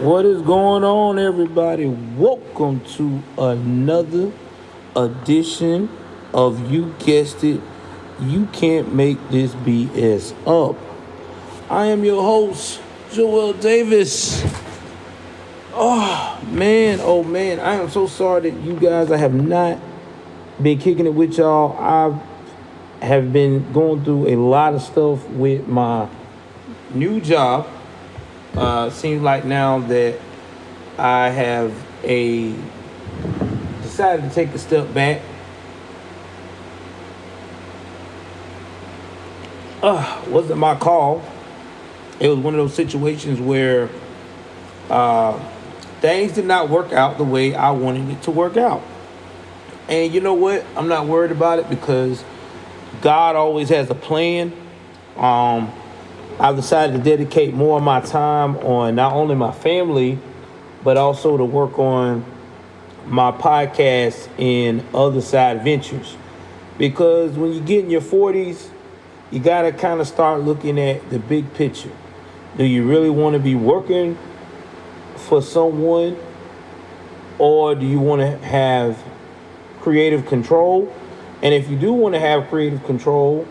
What is going on, everybody? Welcome to another edition of You Guessed It. You Can't Make This BS Up. I am your host, Joel Davis. Oh man, I am so sorry that you guys, I have not been kicking it with y'all. I have been going through a lot of stuff with my new job. Seems like now that I have decided to take a step back. Wasn't my call. It was one of those situations where things did not work out the way I wanted it to work out. And you know what? I'm not worried about it because God always has a plan. I've decided to dedicate more of my time on not only my family, but also to work on my podcast and other side ventures. Because when you get in your 40s, you got to kind of start looking at the big picture. Do you really want to be working for someone, or do you want to have creative control? And if you do want to have creative control,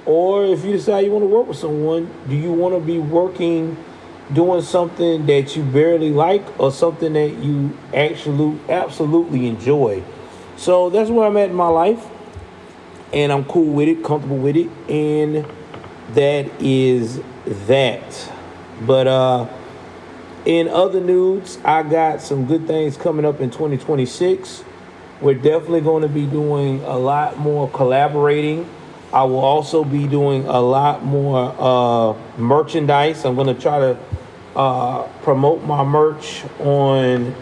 or if you decide you want to work with someone, do you want to be working, doing something that you barely like or something that you absolutely enjoy? So that's where I'm at in my life. And I'm cool with it, comfortable with it. And that is that. But in other news, I got some good things coming up in 2026. We're definitely going to be doing a lot more collaborating. I will also be doing a lot more merchandise. I'm going to try to promote my merch on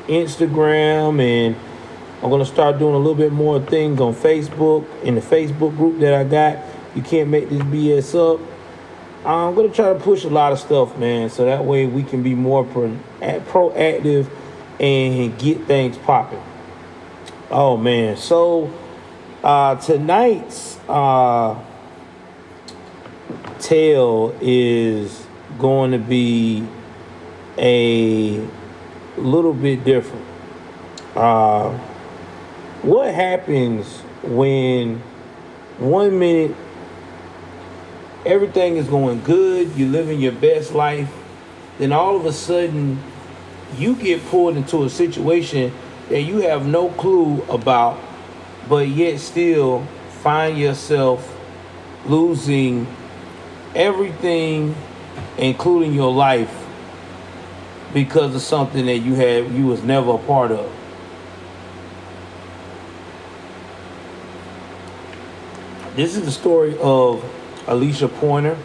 Instagram, and I'm going to start doing a little bit more things on Facebook, in the Facebook group that I got. You Can't Make This BS Up. I'm going to try to push a lot of stuff, man, so that way we can be more proactive and get things popping. Oh, man. So tonight's tale is going to be a little bit different. What happens when 1 minute everything is going good, you're living your best life, then all of a sudden you get pulled into a situation that you have no clue about, but yet still find yourself losing everything, including your life, because of something that you was never a part of. This is the story of Alishah Pointer.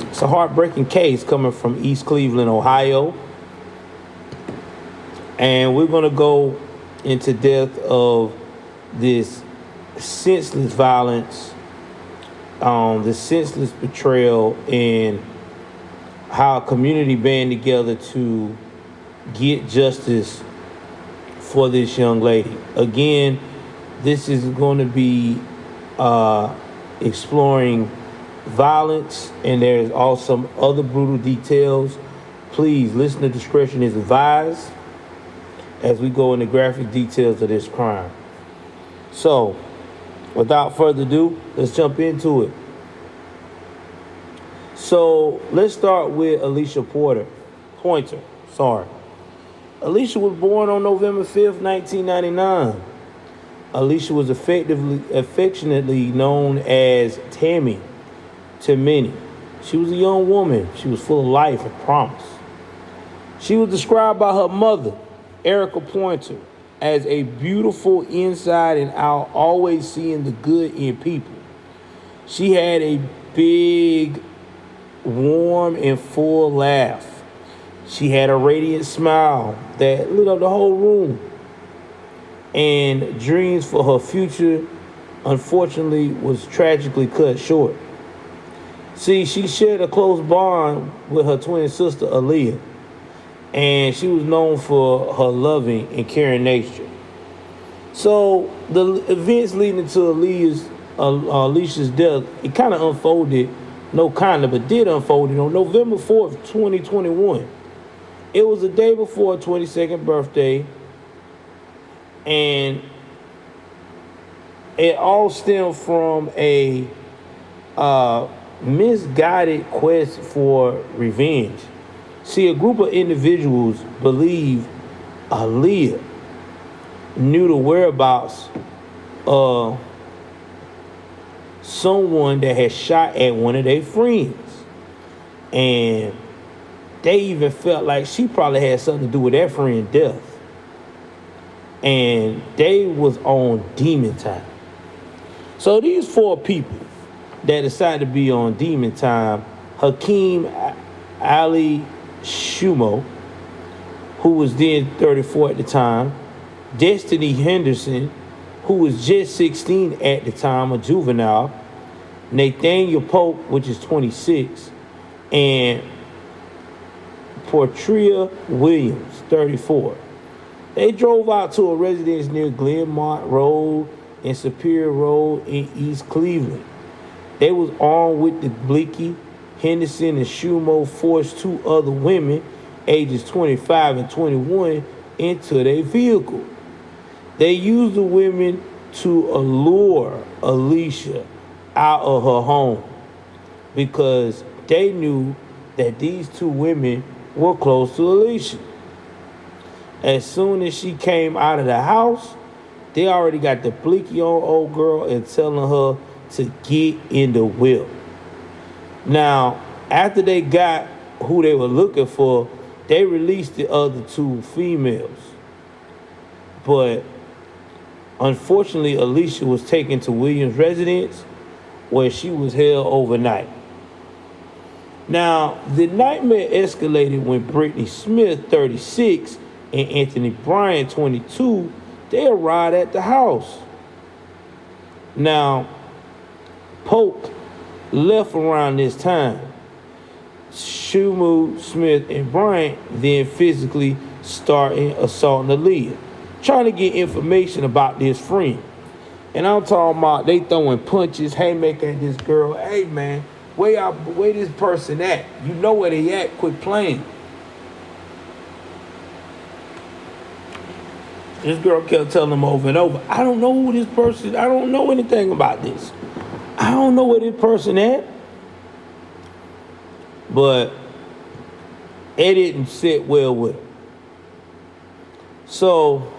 It's a heartbreaking case coming from East Cleveland, Ohio. And we're going to go into depth of this senseless violence, this senseless betrayal, and how a community band together to get justice for this young lady. Again, this is going to be exploring violence, and there's also other brutal details. Please, listener discretion is advised as we go into graphic details of this crime. So, without further ado, let's jump into it. So, let's start with Alishah Pointer. Alishah was born on November 5th, 1999. Alishah was affectionately known as Tammy to many. She was a young woman. She was full of life and promise. She was described by her mother, Erica Pointer, as a beautiful inside and out, always seeing the good in people. She had a big, warm, and full laugh. She had a radiant smile that lit up the whole room. And dreams for her future, unfortunately, was tragically cut short. See, she shared a close bond with her twin sister, Aaliyah, and she was known for her loving and caring nature. So the events leading to Alishah's death, it kind of unfolded No, kind of, but did unfold on November 4th, 2021. It was the day before her 22nd birthday, and it all stemmed from a misguided quest for revenge. See, a group of individuals believe Aaliyah knew the whereabouts of someone that had shot at one of their friends. And they even felt like she probably had something to do with that friend's death. And they was on demon time. So these four people that decided to be on demon time: Hakeem Ali Shumo, who was then 34 at the time; Destiny Henderson, who was just 16 at the time, a juvenile; Nathaniel Pope, which is 26, and Portria Williams, 34. They drove out to a residence near Glenmont Road and Superior Road in East Cleveland. They was armed with the blicky. Henderson and Shumo forced two other women, ages 25 and 21, into their vehicle. They used the women to allure Alishah out of her home because they knew that these two women were close to Alishah. As soon as she came out of the house, they already got the blicky on old girl and telling her to get in the whip. Now, after they got who they were looking for, they released the other two females. But unfortunately, Alishah was taken to Williams' residence where she was held overnight. Now, the nightmare escalated when Brittany Smith, 36, and Anthony Bryant, 22, they arrived at the house. Now, Polk left around this time. Shumo, Smith, and Bryant then physically started assaulting Aaliyah, trying to get information about this friend. And I'm talking about they throwing punches, haymaker at this girl. Hey man, where this person at? You know where they at, quit playing. This girl kept telling them over and over, I don't know who this person, I don't know anything about this. I don't know where this person at. But it didn't sit well with her. So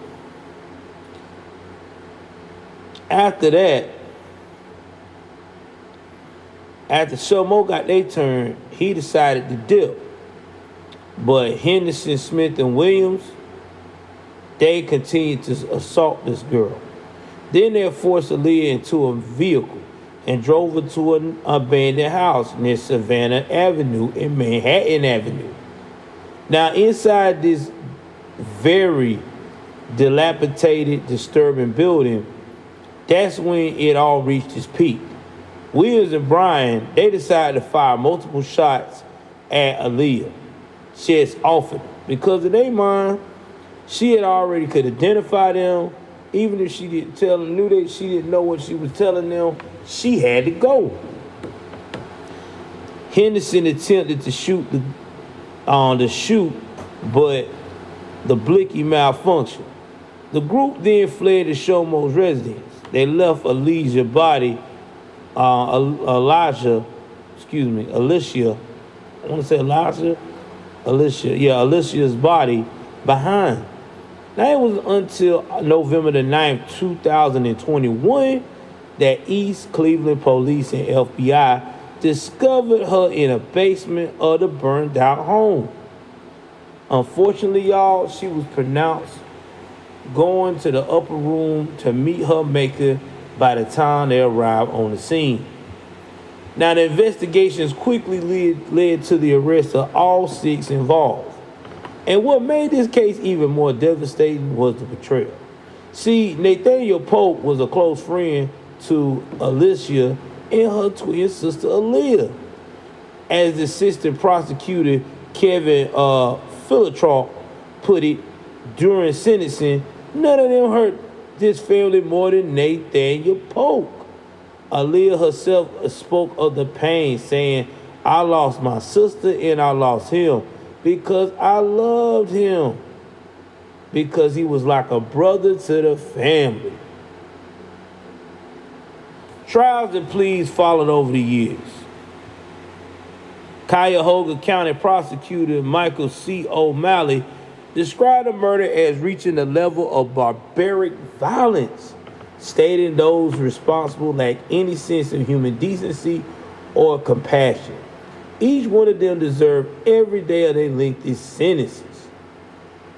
after that, after Shumo got their turn, he decided to dip. But Henderson, Smith, and Williams, they continued to assault this girl. Then they forced Aaliyah into a vehicle and drove her to an abandoned house near Savannah Avenue and Manhattan Avenue. Now, inside this very dilapidated, disturbing building, that's when it all reached its peak. Williams and Bryan, they decided to fire multiple shots at Aaliyah. Chest offered because in their mind, she had already could identify them. Even if she didn't tell them, knew that she didn't know what she was telling them, she had to go. Henderson attempted to shoot but the blicky malfunctioned. The group then fled to Shumo's residence. They left Alishah's body, Alishah, I want to say Alishah's body behind. Now, it was until November the 9th, 2021, that East Cleveland police and FBI discovered her in a basement of the burned out home. Unfortunately, y'all, she was pronounced going to the upper room to meet her maker by the time they arrived on the scene. Now, the investigations quickly led to the arrest of all six involved. And what made this case even more devastating was the betrayal. See, Nathaniel Pope was a close friend to Alishah and her twin sister Aaliyah. As the assistant prosecutor Kevin Philitrop put it during sentencing, none of them hurt this family more than Nathaniel Pope. Aaliyah herself spoke of the pain, saying, I lost my sister and I lost him because I loved him, because he was like a brother to the family. Trials and pleas followed over the years. Cuyahoga County prosecutor Michael C. O'Malley described the murder as reaching a level of barbaric violence, stating those responsible lacked any sense of human decency or compassion. Each one of them deserved every day of their lengthy sentences.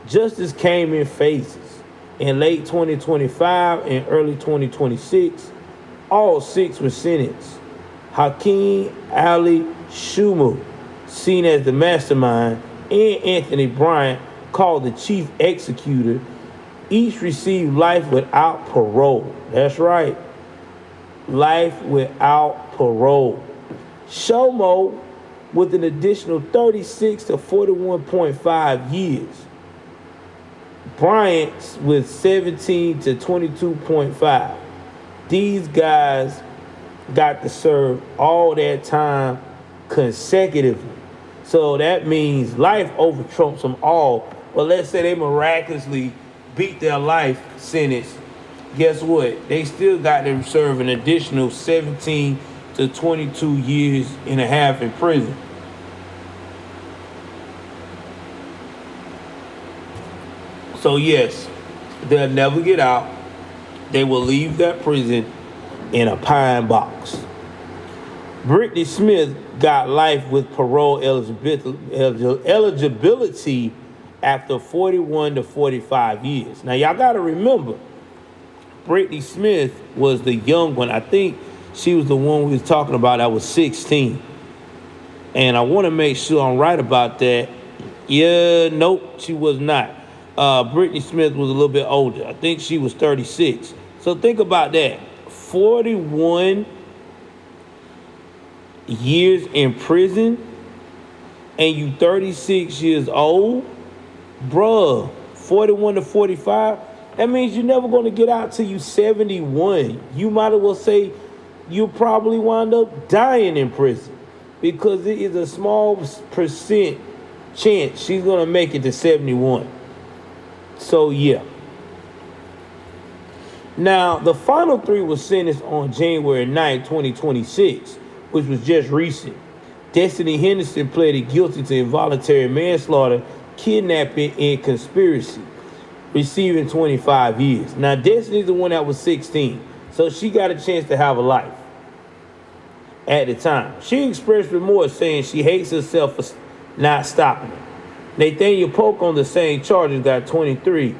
Justice came in phases. In late 2025 and early 2026, all 6 were sentenced. Hakeem Ali Shumu, seen as the mastermind, and Anthony Bryant, called the chief executor, each received life without parole. That's right, life without parole. Shomo with an additional 36 to 41.5 years. Bryant with 17 to 22.5. These guys got to serve all that time consecutively. So that means life over trumps them all. But let's say they miraculously beat their life sentence. Guess what? They still got to serve an additional 17 to 22 years and a half in prison. So yes, they'll never get out. They will leave that prison in a pine box. Brittany Smith got life with parole eligibility after 41 to 45 years. Now, y'all got to remember, Brittany Smith was the young one. I think she was the one we was talking about that was 16. And I want to make sure I'm right about that. Yeah, nope, she was not. Brittany Smith was a little bit older. I think she was 36. So think about that. 41 years in prison and you 36 years old, bruh, 41 to 45, that means you're never going to get out till you 71. You might as well say you'll probably wind up dying in prison because it is a small percent chance she's going to make it to 71. So, yeah. Now, the final 3 were sentenced on January 9, 2026, which was just recent. Destiny Henderson pleaded guilty to involuntary manslaughter, kidnapping, and conspiracy, receiving 25 years. Now, Destiny's the one that was 16, so she got a chance to have a life at the time. She expressed remorse, saying she hates herself for not stopping it. Nathaniel Polk on the same charges got 23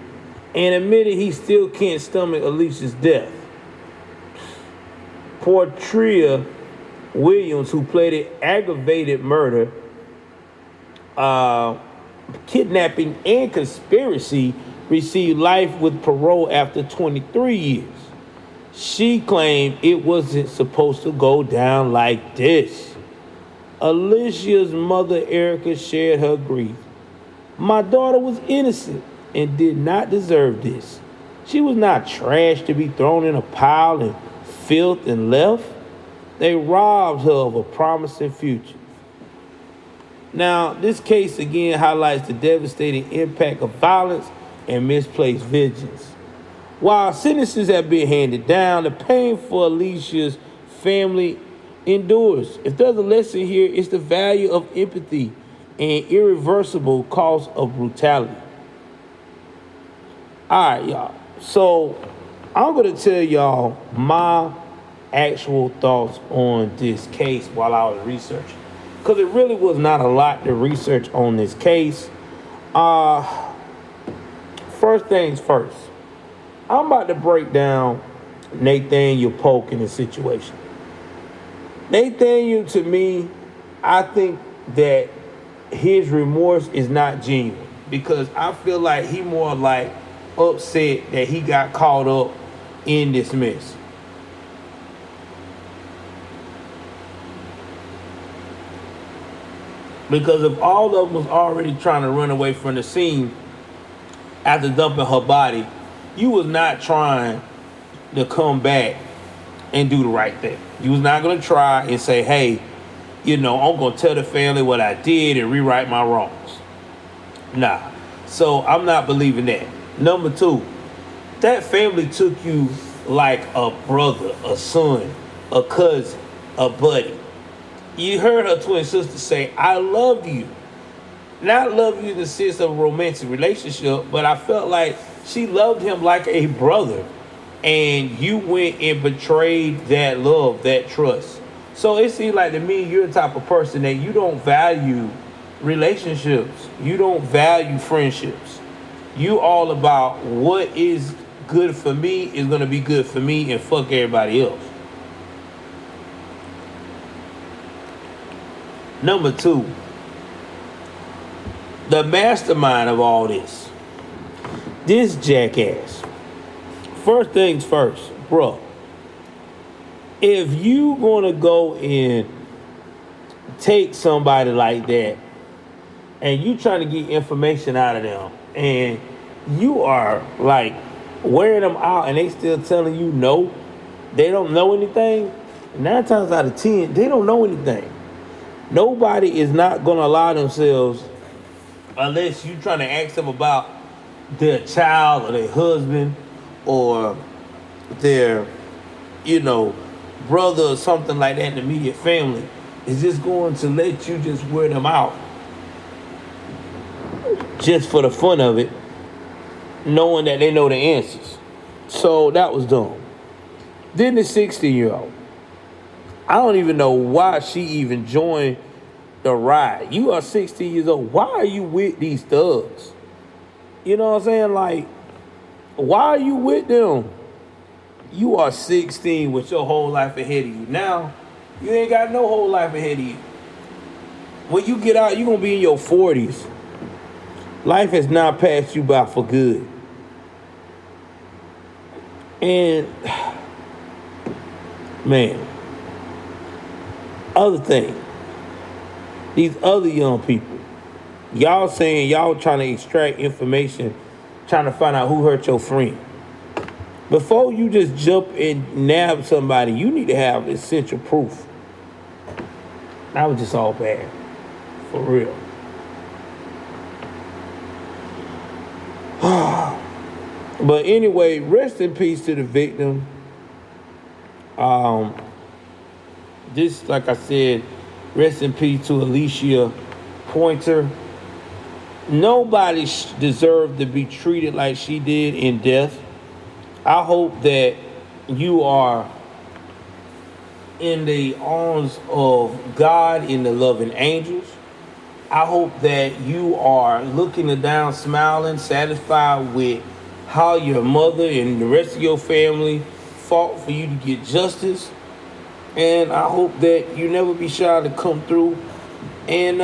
and admitted he still can't stomach Alishah's death. Portria Williams, who pleaded aggravated murder, kidnapping, and conspiracy, received life with parole after 23 years. She claimed it wasn't supposed to go down like this. Alishah's mother, Erica, shared her grief. My daughter was innocent and did not deserve this. She was not trash to be thrown in a pile of filth and left. They robbed her of a promising future. Now, this case again highlights the devastating impact of violence and misplaced vengeance. While sentences have been handed down, the pain for Alishah's family endures. If there's a lesson here, it's the value of empathy and irreversible cost of brutality. All right, y'all. So I'm going to tell y'all my actual thoughts on this case while I was researching, because it really was not a lot to research on this case. First things first, I'm about to break down Nathaniel Polk in this situation. Nathaniel, to me, I think that his remorse is not genuine, because I feel like he more like upset that he got caught up in this mess. Because if all of them was already trying to run away from the scene after dumping her body, you was not trying to come back and do the right thing. You was not gonna try and say, hey, I'm gonna tell the family what I did and rewrite my wrongs. Nah. So I'm not believing that. Number two, that family took you like a brother, a son, a cousin, a buddy. You heard her twin sister say, I love you. Not love you in the sense of a romantic relationship, but I felt like she loved him like a brother. And you went and betrayed that love, that trust. So it seems like to me you're the type of person that you don't value relationships. You don't value friendships. You all about what is good for me is going to be good for me and fuck everybody else. Number two, the mastermind of all this jackass. First things first, bro. If you gonna go and take somebody like that and you trying to get information out of them and you are like wearing them out and they still telling you no, they don't know anything, 9 times out of 10, they don't know anything. Nobody is not gonna allow themselves, unless you trying to ask them about their child or their husband or their, brother or something like that in the immediate family, is just going to let you just wear them out just for the fun of it, knowing that they know the answers. So that was dumb. Then the 16-year-old. I don't even know why she even joined the ride. You are 16 years old. Why are you with these thugs? You know what I'm saying? Like, why are you with them? You are 16 with your whole life ahead of you. Now, you ain't got no whole life ahead of you. When you get out, you're going to be in your 40s. Life has not passed you by for good. And, man, other thing, these other young people, y'all saying y'all trying to extract information, trying to find out who hurt your friend. Before you just jump and nab somebody, you need to have essential proof. That was just all bad. For real. But anyway, rest in peace to the victim. This, like I said, rest in peace to Alishah Pointer. Nobody deserved to be treated like she did in death. I hope that you are in the arms of God, in the loving angels. I hope that you are looking down, smiling, satisfied with how your mother and the rest of your family fought for you to get justice. And I hope that you never be shy to come through and,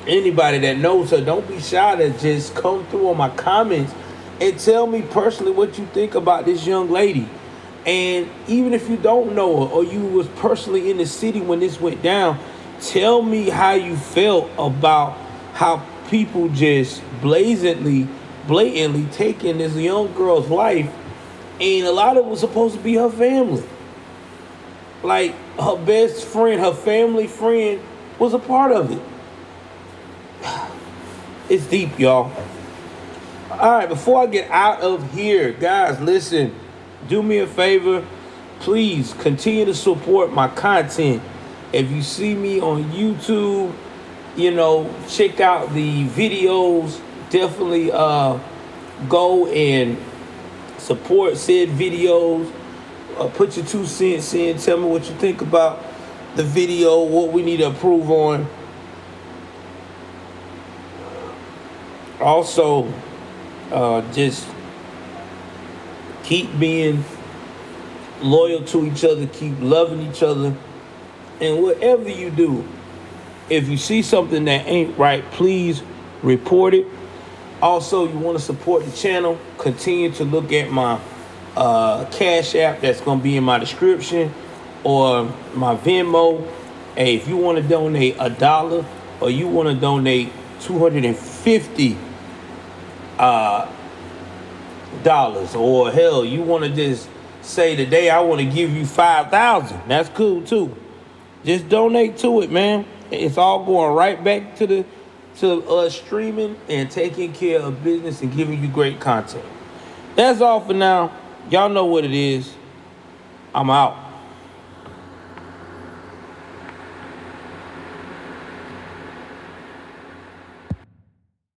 anybody that knows her, don't be shy to just come through on my comments and tell me personally what you think about this young lady. And even if you don't know her or you was personally in the city when this went down, tell me how you felt about how people just blatantly taking this young girl's life, and a lot of it was supposed to be her family. Like, her best friend, her family friend was a part of it. It's deep, y'all. All right, before I get out of here, guys, listen, do me a favor. Please continue to support my content. If you see me on YouTube, check out the videos. Definitely go and support said videos. Put your 2 cents in. Tell me what you think about the video, what we need to improve on. Also, just keep being loyal to each other, keep loving each other, and whatever you do, if you see something that ain't right, please report it. Also, you want to support the channel, continue to look at my Cash App that's going to be in my description, or my Venmo. Hey, if you want to donate $1 or you want to donate 250 dollars, or hell, you want to just say today I want to give you 5,000. That's cool too. Just donate to it, man. It's all going right back to streaming and taking care of business and giving you great content. That's all for now. Y'all know what it is. I'm out.